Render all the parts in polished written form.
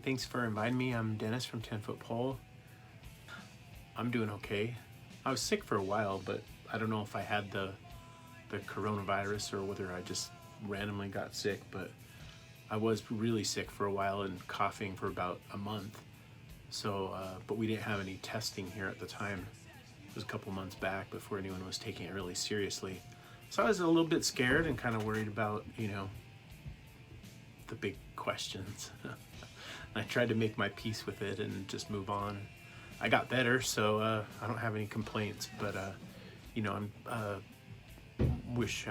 thanks for inviting me. I'm Dennis from 10 Foot Pole. I'm doing okay. I was sick for a while, but I don't know if I had the coronavirus or whether I just randomly got sick, but I was really sick for a while and coughing for about a month. So, but we didn't have any testing here at the time. It was a couple months back before anyone was taking it really seriously. So I was a little bit scared and kind of worried about, the big questions. I tried to make my peace with it and just move on. I got better, so I don't have any complaints, but I'm wish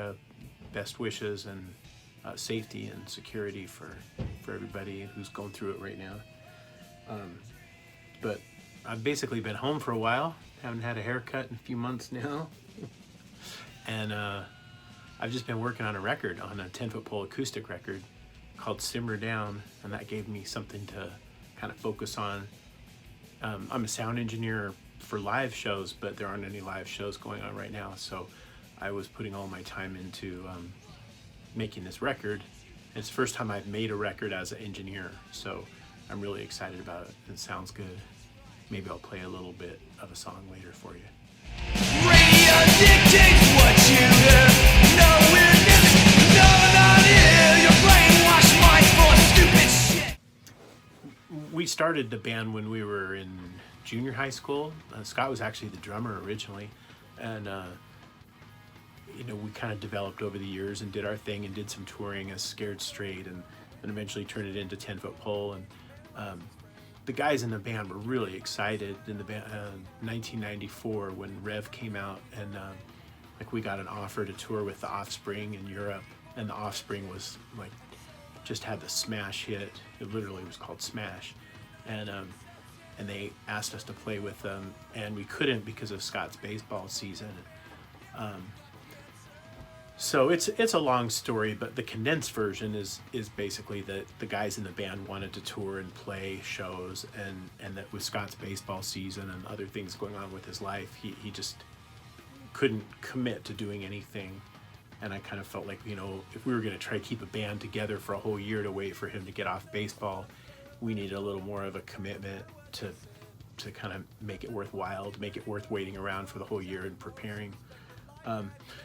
best wishes and safety and security for everybody who's going through it right now. But I've basically been home for a while. Haven't had a haircut in a few months now. And I've just been working on a record, on a 10 Foot Pole acoustic record called Simmer Down, and that gave me something to kind of focus on. I'm a sound engineer for live shows, but there aren't any live shows going on right now, so I was putting all my time into making this record. It's the first time I've made a record as an engineer, so I'm really excited about it. It sounds good. Maybe I'll play a little bit of a song later for you. Radio dictates what you hear. No, we're not here. Your brainwashed mind full of stupid shit. We started the band when we were in junior high school. Scott was actually the drummer originally, and we kind of developed over the years and did our thing and did some touring as Scared Straight, and eventually turned it into 10 Foot Pole. And the guys in the band were really excited in the band. 1994 when Rev came out, and we got an offer to tour with the Offspring in Europe, and the Offspring was just had the smash hit. It literally was called Smash, and they asked us to play with them, and we couldn't because of Scott's baseball season. So it's a long story, but the condensed version is basically that the guys in the band wanted to tour and play shows, and that with Scott's baseball season and other things going on with his life, he just couldn't commit to doing anything. And I kind of felt like, if we were going to try to keep a band together for a whole year to wait for him to get off baseball, we needed a little more of a commitment to kind of make it worthwhile, to make it worth waiting around for the whole year and preparing.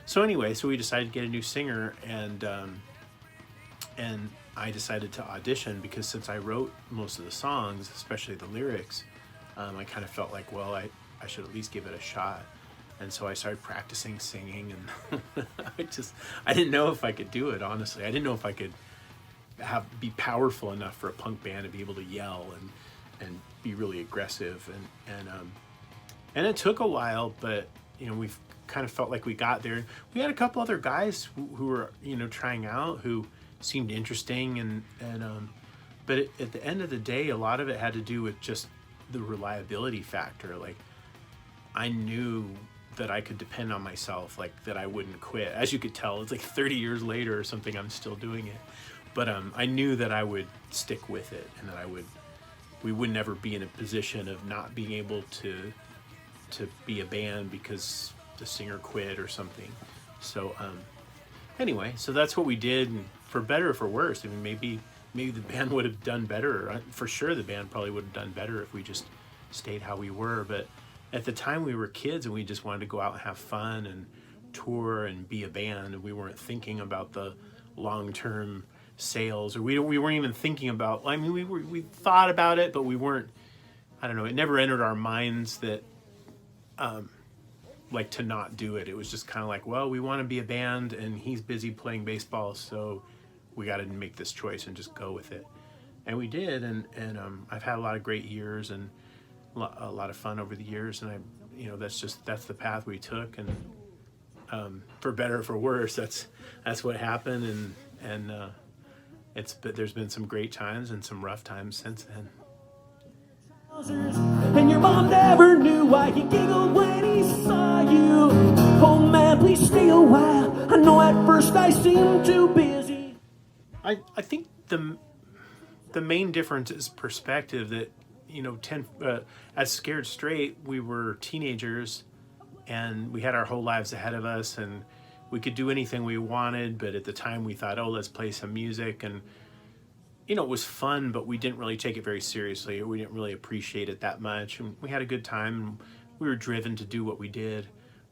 So we decided to get a new singer, and I decided to audition because since I wrote most of the songs, especially the lyrics, I kind of felt like, well, I should at least give it a shot. And so I started practicing singing, and I didn't know if I could do it, honestly. I didn't know if I could be powerful enough for a punk band to be able to yell and be really aggressive. And it took a while, but we've kind of felt like we got there. We had a couple other guys who were trying out, who seemed interesting, but at the end of the day, a lot of it had to do with just the reliability factor. I knew that I could depend on myself, that I wouldn't quit. As you could tell, it's 30 years later or something, I'm still doing it. But I knew that I would stick with it, and that we would never be in a position of not being able to be a band because the singer quit or something. So so that's what we did, and for better or for worse. I mean, maybe the band would have done better. For sure the band probably would have done better if we just stayed how we were. But at the time we were kids, and we just wanted to go out and have fun and tour and be a band, and we weren't thinking about the long-term sales, or we weren't even thinking about, we thought about it, but we weren't, it never entered our minds that to not do it. It was just kind of well, we want to be a band, and he's busy playing baseball, so we got to make this choice and just go with it. And we did, and I've had a lot of great years and a lot of fun over the years, and that's the path we took, and for better or for worse, that's what happened, and but there's been some great times and some rough times since then. And your mom never knew why he giggled when he saw you. Oh man, please stay a while. I know at first I seemed too busy. I think the main difference is perspective. That as Scared Straight, we were teenagers, and we had our whole lives ahead of us, and we could do anything we wanted. But at the time, we thought, oh, let's play some music, and it was fun, but we didn't really take it very seriously. We didn't really appreciate it that much. And we had a good time, and we were driven to do what we did.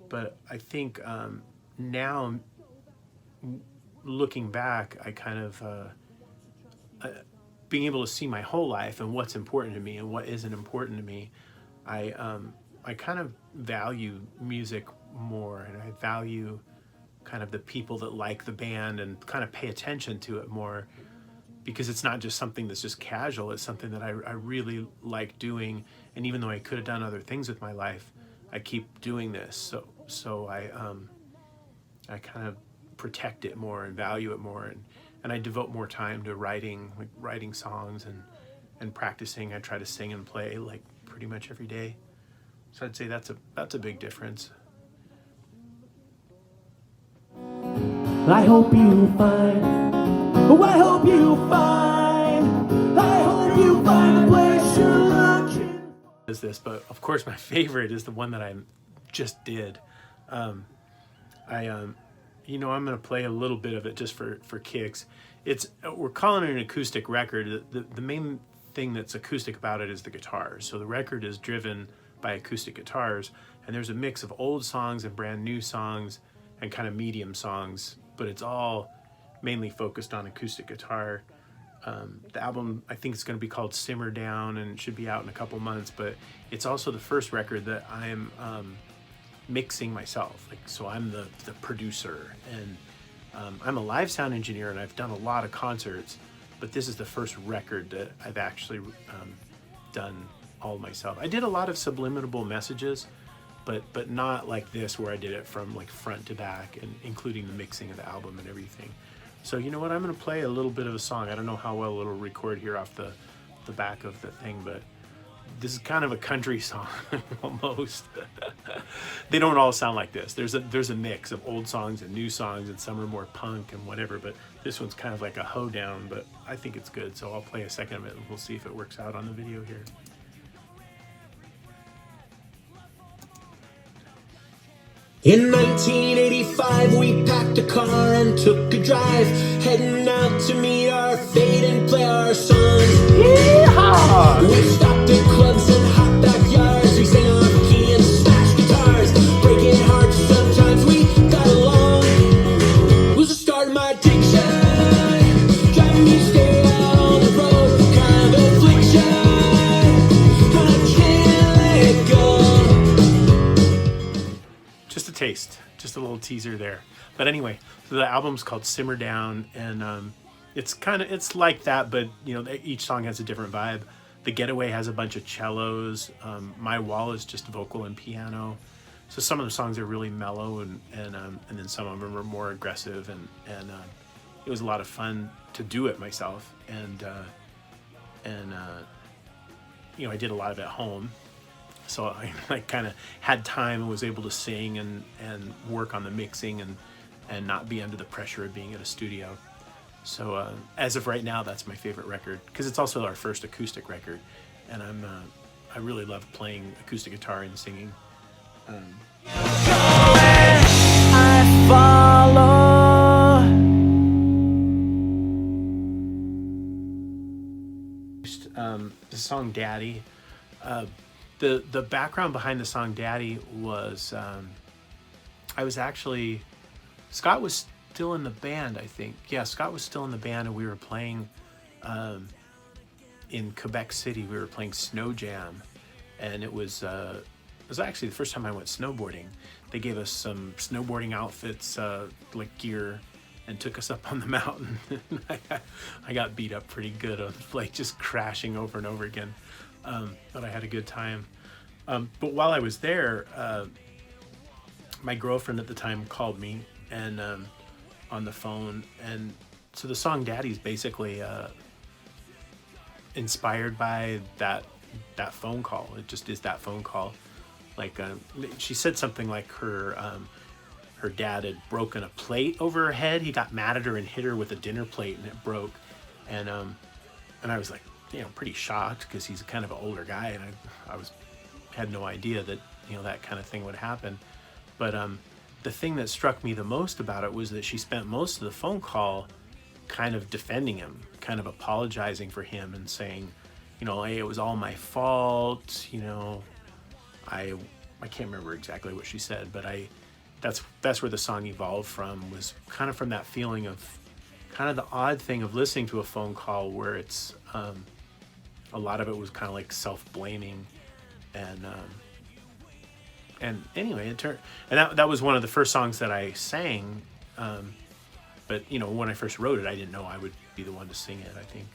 But I think now, looking back, I kind of being able to see my whole life and what's important to me and what isn't important to me. I kind of value music more, and I value kind of the people that like the band and kind of pay attention to it more, because it's not just something that's just casual. It's something that I really like doing, and even though I could have done other things with my life, I keep doing this. So I kind of protect it more and value it more, and I devote more time to writing songs and practicing. I try to sing and play like pretty much every day. So I'd say that's a big difference. I hope you find, oh, I hope you find, I hope you find the place you're looking. Is this, but of course my favorite is the one that I just did. I'm gonna play a little bit of it just for kicks. We're calling it an acoustic record. The main thing that's acoustic about it is the guitars. So the record is driven by acoustic guitars, and there's a mix of old songs and brand new songs and kind of medium songs, but it's all mainly focused on acoustic guitar. The album, I think it's going to be called Simmer Down, and it should be out in a couple months, but it's also the first record that I'm mixing myself. So I'm the producer, and I'm a live sound engineer, and I've done a lot of concerts, but this is the first record that I've actually done all myself. I did a lot of subliminal messages, but not like this, where I did it from like front to back, and including the mixing of the album and everything. So you know what, I'm going to play a little bit of a song. I don't know how well it'll record here off the back of the thing, but this is kind of a country song almost. They don't all sound like this. There's a mix of old songs and new songs, and some are more punk and whatever, but this one's kind of like a hoedown, but I think it's good. So I'll play a second of it, and we'll see if it works out on the video here. In 1985, we packed a car and took a drive, heading out to meet our fate and play our song. Yeehaw! We stopped at clubs and hot backyards, we sang off key and smashed guitars, breaking hearts, sometimes we got along. It was the start of my addiction, driving me to stay out on the road, kind of affliction, I can't let go. Just a taste, just a little teaser there. But anyway, so the album's called Simmer Down, and it's like that, but each song has a different vibe. The Getaway has a bunch of cellos. My Wall is just vocal and piano. So some of the songs are really mellow, and then some of them are more aggressive, and it was a lot of fun to do it myself, and I did a lot of it at home. So I kind of had time and was able to sing and work on the mixing and not be under the pressure of being at a studio. So as of right now, that's my favorite record, because it's also our first acoustic record, and I really love playing acoustic guitar and singing. I follow. The song Daddy. The background behind the song Daddy was Scott was still in the band, I think. Yeah, Scott was still in the band, and we were playing in Quebec City. We were playing Snow Jam, and it was actually the first time I went snowboarding. They gave us some snowboarding outfits, like gear, and took us up on the mountain. I got beat up pretty good on just crashing over and over again. But I had a good time. But while I was there, my girlfriend at the time called me and on the phone, and so the song Daddy is basically inspired by that phone call. It just is that phone call. She said something like her dad had broken a plate over her head. He got mad at her and hit her with a dinner plate, and it broke. And I was like, pretty shocked, because he's kind of an older guy, and I had no idea that that kind of thing would happen. But the thing that struck me the most about it was that she spent most of the phone call kind of defending him, kind of apologizing for him and saying, you know, hey, it was all my fault, you know. I can't remember exactly what she said, but that's where the song evolved from, was kind of from that feeling of kind of the odd thing of listening to a phone call where it's a lot of it was kind of like self-blaming, and anyway, it turned, and that was one of the first songs that I sang, but you know, when I first wrote it, I didn't know I would be the one to sing it, I think,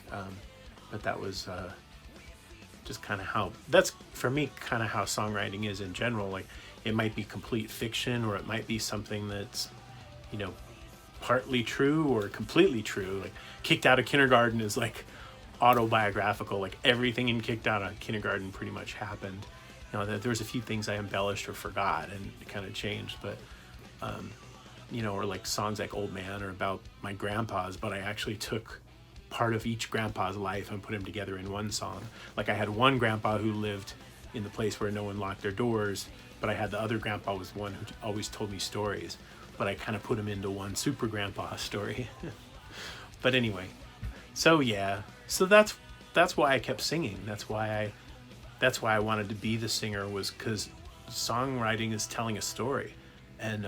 but that was just kind of how, that's for me kind of how songwriting is in general. Like, it might be complete fiction, or it might be something that's, you know, partly true or completely true. Like, Kicked Out of Kindergarten is like autobiographical. Like, everything in Kicked Out of Kindergarten pretty much happened. You know, there was a few things I embellished or forgot and it kind of changed, but you know, or like songs like Old Man are about my grandpas, but I actually took part of each grandpa's life and put them together in one song. Like, I had one grandpa who lived in the place where no one locked their doors, but I had the other grandpa was the one who always told me stories, but I kind of put him into one super grandpa story. But anyway, so yeah, so that's why I kept singing. That's why I wanted to be the singer, was because songwriting is telling a story, and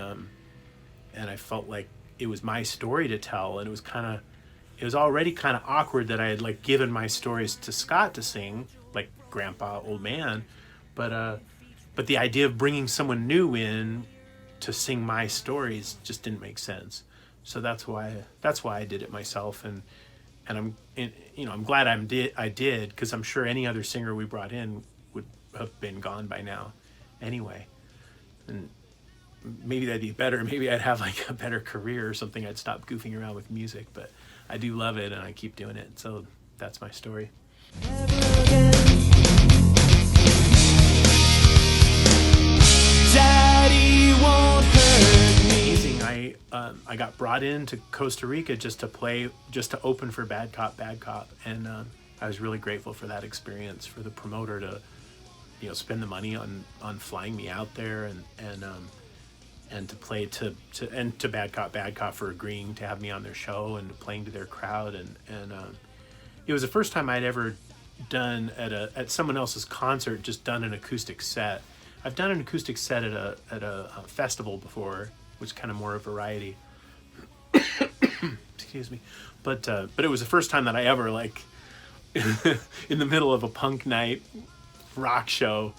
I felt like it was my story to tell, and it was already kind of awkward that I had like given my stories to Scott to sing, like Grandpa, Old Man, but the idea of bringing someone new in to sing my stories just didn't make sense. So that's why I did it myself, and I'm glad I did, because I'm sure any other singer we brought in would have been gone by now anyway, and maybe that'd be better. Maybe I'd have like a better career or something. I'd stop goofing around with music, but I do love it and I keep doing it. So that's my story. Daddy won't hurt me. Amazing. I got brought into Costa Rica just to open for Bad Cop, and I was really grateful for that experience, for the promoter to, you know, spend the money on flying me out there, and to play to Bad Cop for agreeing to have me on their show and playing to their crowd, and it was the first time I'd ever done at someone else's concert, just done an acoustic set. I've done an acoustic set at a festival before, which is kind of more a variety. Excuse me, but it was the first time that I ever, like, in the middle of a punk night rock show,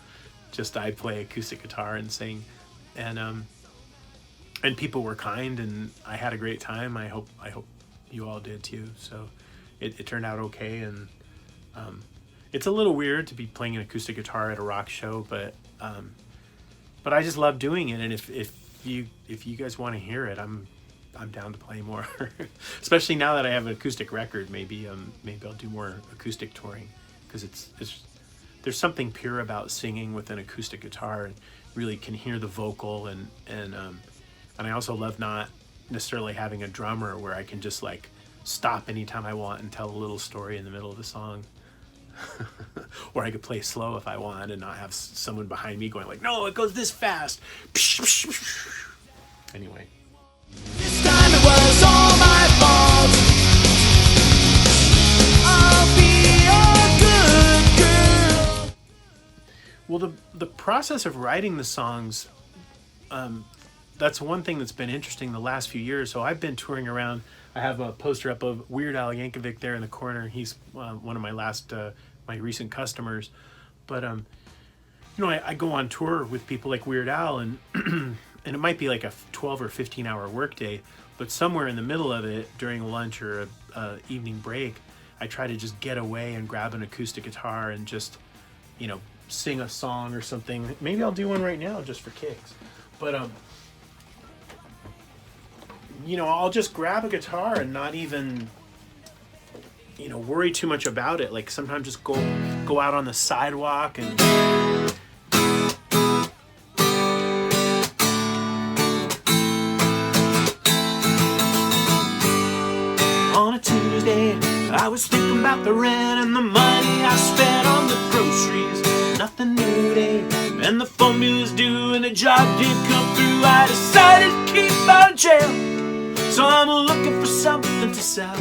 just I play acoustic guitar and sing, and people were kind, and I had a great time. I hope you all did too. So it turned out okay, and it's a little weird to be playing an acoustic guitar at a rock show, but I just love doing it. And if you guys want to hear it, I'm down to play more. Especially now that I have an acoustic record, maybe I'll do more acoustic touring, because there's something pure about singing with an acoustic guitar, and really can hear the vocal, and I also love not necessarily having a drummer where I can just like stop anytime I want and tell a little story in the middle of the song. Or I could play slow if I want and not have someone behind me going like, no, it goes this fast. Anyway. This time it was all my fault. I'll be a good girl. Well, the process of writing the songs, that's one thing that's been interesting the last few years. So I've been touring around. I have a poster up of Weird Al Yankovic there in the corner. He's one of my my recent customers. But you know, I go on tour with people like Weird Al, and and it might be like a 12 or 15 hour workday, but somewhere in the middle of it, during lunch or a evening break, I try to just get away and grab an acoustic guitar and just, you know, sing a song or something. Maybe I'll do one right now just for kicks. But you know, I'll just grab a guitar and not even, you know, worry too much about it. Like, sometimes just go out on the sidewalk and On a Tuesday, I was thinking about the rent and the money I spent on the groceries. Nothing new today, and the phone bill is due, and the job didn't come through. I decided to keep out of jail. So I'm looking for something to sell.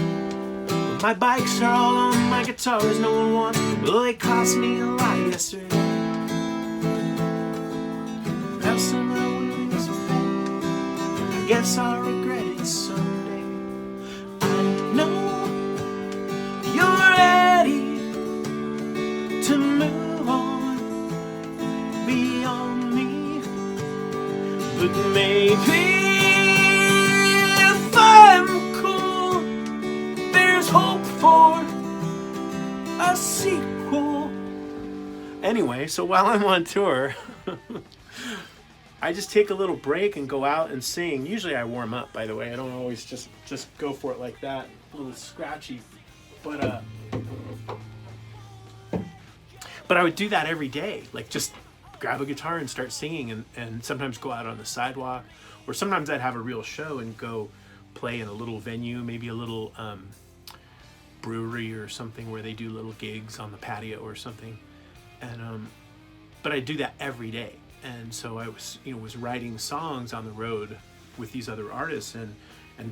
My bikes are all on my guitars, no one wants them. Well, they cost me a lot yesterday. Have some ruins of fate. I guess I'll regret it someday. I know you're ready to move on beyond me, but maybe if I'm cool, there's hope for a sequel. Anyway, so while I'm on tour, I just take a little break and go out and sing. Usually I warm up, by the way. I don't always just go for it like that, a little scratchy. But I would do that every day, like just grab a guitar and start singing, and sometimes go out on the sidewalk, or sometimes I'd have a real show and go play in a little venue, maybe a little brewery or something where they do little gigs on the patio or something. And but I do that every day. And so I was writing songs on the road with these other artists and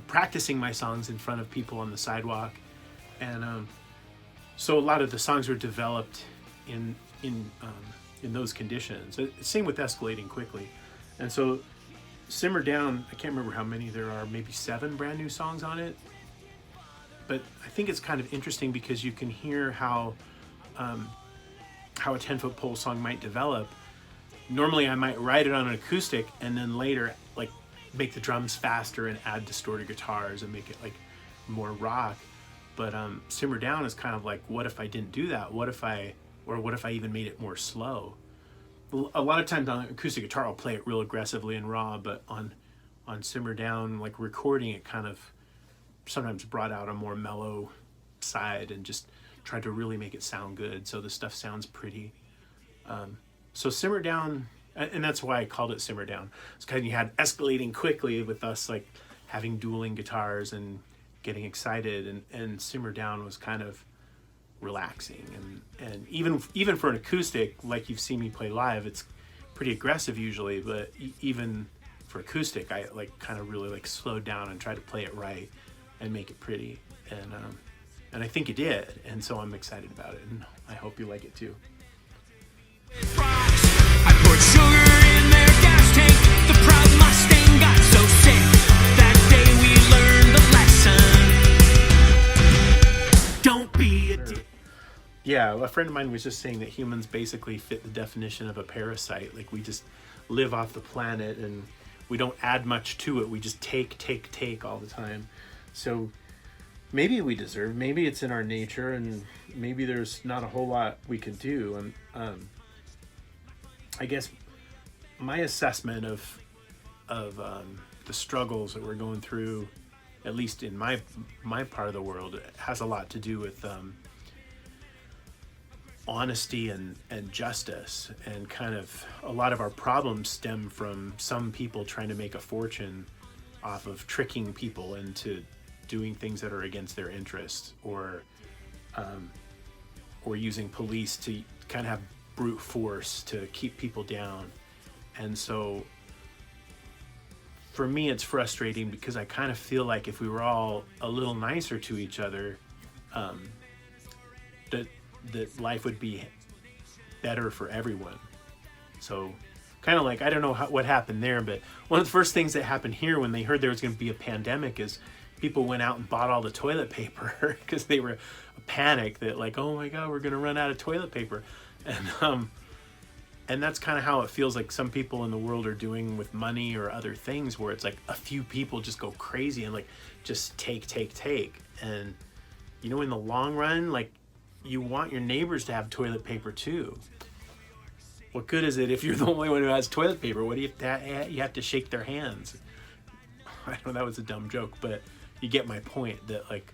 practicing my songs in front of people on the sidewalk. And so a lot of the songs were developed in those conditions. Same with Escalating Quickly. And so Simmer Down, I can't remember how many there are, maybe 7 brand new songs on it. But I think it's kind of interesting because you can hear how a 10-foot pole song might develop. Normally I might write it on an acoustic and then later like make the drums faster and add distorted guitars and make it like more rock. But Simmer Down is kind of like, what if I didn't do that? What if I even made it more slow? A lot of times on acoustic guitar I'll play it real aggressively and raw, but on Simmer Down, like recording it, kind of sometimes brought out a more mellow side and just tried to really make it sound good, so the stuff sounds pretty. So Simmer Down, and that's why I called it Simmer Down. It's because you had Escalating Quickly with us like having dueling guitars and getting excited, and Simmer Down was kind of relaxing, and even for an acoustic, like you've seen me play live, it's pretty aggressive usually, but even for acoustic I like kind of really like slowed down and tried to play it right and make it pretty, and I think you did, and so I'm excited about it, and I hope you like it too. I poured sugar in their gas tank. The proud Mustang got so sick. That day we learned the lesson. Don't be a dick. Yeah, a friend of mine was just saying that humans basically fit the definition of a parasite. Like we just live off the planet and we don't add much to it. We just take all the time. So maybe maybe it's in our nature, and maybe there's not a whole lot we can do. And I guess my assessment of the struggles that we're going through, at least in my part of the world, has a lot to do with honesty and justice, and kind of a lot of our problems stem from some people trying to make a fortune off of tricking people into doing things that are against their interests, or using police to kind of have brute force to keep people down. And so for me it's frustrating because I kind of feel like if we were all a little nicer to each other, that life would be better for everyone. So kind of like, I don't know what happened there, but one of the first things that happened here when they heard there was going to be a pandemic is people went out and bought all the toilet paper because they were panicked that like, oh my God, we're going to run out of toilet paper. And that's kind of how it feels like some people in the world are doing with money or other things, where it's like a few people just go crazy and like just take. And in the long run, like, you want your neighbors to have toilet paper too. What good is it if you're the only one who has toilet paper? What do you have to shake their hands? I know that was a dumb joke, but you get my point, that like,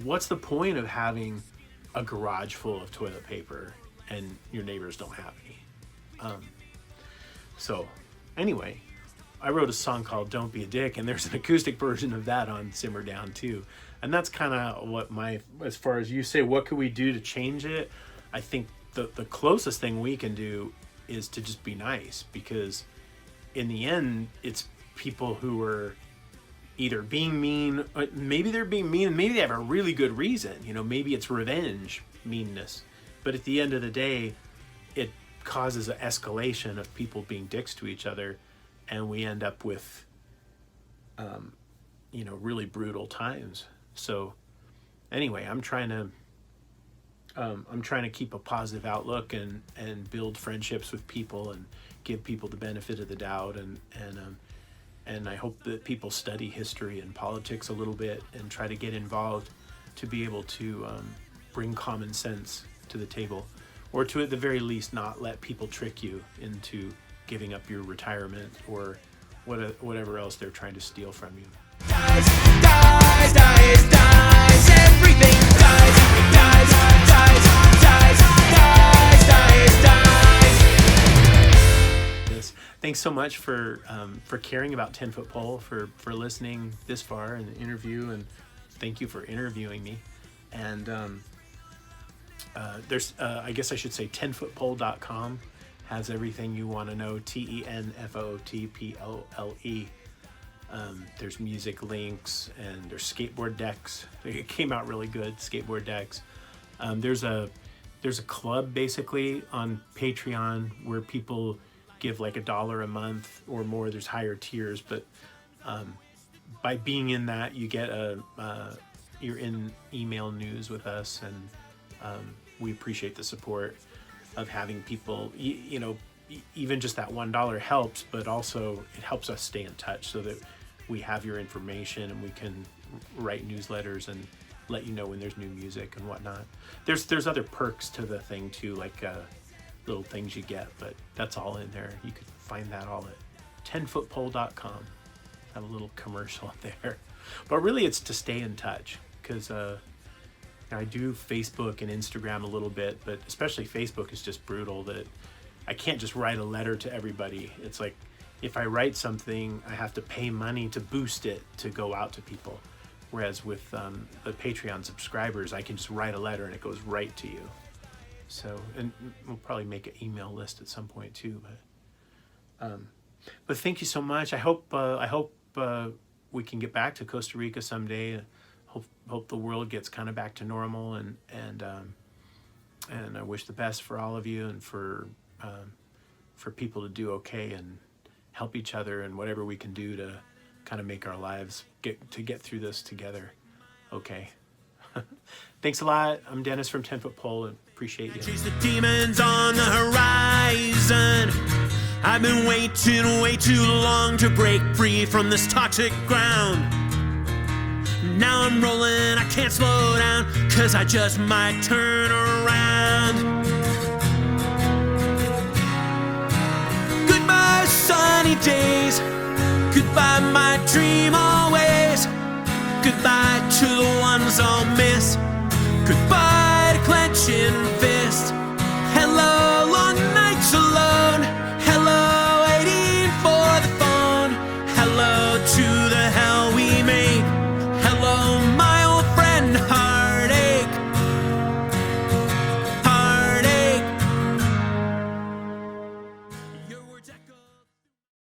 what's the point of having a garage full of toilet paper and your neighbors don't have any? So anyway, I wrote a song called Don't Be a Dick, and there's an acoustic version of that on Simmer Down too. And that's kind of what as far as you say, what could we do to change it? I think the closest thing we can do is to just be nice, because in the end, it's people who are either being mean, maybe they're being mean, maybe they have a really good reason, maybe it's revenge meanness, but at the end of the day, it causes an escalation of people being dicks to each other, and we end up with really brutal times. So anyway, I'm trying to keep a positive outlook and build friendships with people and give people the benefit of the doubt, and I hope that people study history and politics a little bit and try to get involved to be able to bring common sense to the table, or to at the very least not let people trick you into giving up your retirement or whatever else they're trying to steal from you. Dies, dies, dies, dies, everything dies, dies, dies, dies, dies, dies, dies. Yes. Thanks so much for caring about 10 Foot Pole, for listening this far in the interview, and thank you for interviewing me. And there's I guess I should say 10footpole.com has everything you want to know. TENFOOTPOLE. There's music links, and there's skateboard decks. It came out really good, skateboard decks. There's a club basically on Patreon where people give like $1 a month or more. There's higher tiers, but by being in that, you get you're in email news with us, and we appreciate the support of having people. Even just that $1 helps, but also it helps us stay in touch so that we have your information and we can write newsletters and let you know when there's new music and whatnot. There's other perks to the thing too, like little things you get, but that's all in there. You could find that all at 10footpole.com. Have a little commercial there, but really it's to stay in touch, because I do Facebook and Instagram a little bit, but especially Facebook is just brutal. That I can't just write a letter to everybody. It's like, if I write something, I have to pay money to boost it to go out to people. Whereas with the Patreon subscribers, I can just write a letter and it goes right to you. So, and we'll probably make an email list at some point too. But thank you so much. I hope we can get back to Costa Rica someday. Hope the world gets kind of back to normal, and I wish the best for all of you, and for people to do okay and help each other, and whatever we can do to kind of make our lives get through this together. Okay. Thanks a lot. I'm Dennis from 10 Foot Pole, and appreciate you. Chase the demons on the horizon. I've been waiting way too long to break free from this toxic ground. Now I'm rolling, I can't slow down, 'cause I just might turn around. Goodbye sunny days, goodbye my dream always, goodbye to the ones I'll miss, goodbye to clenching fists.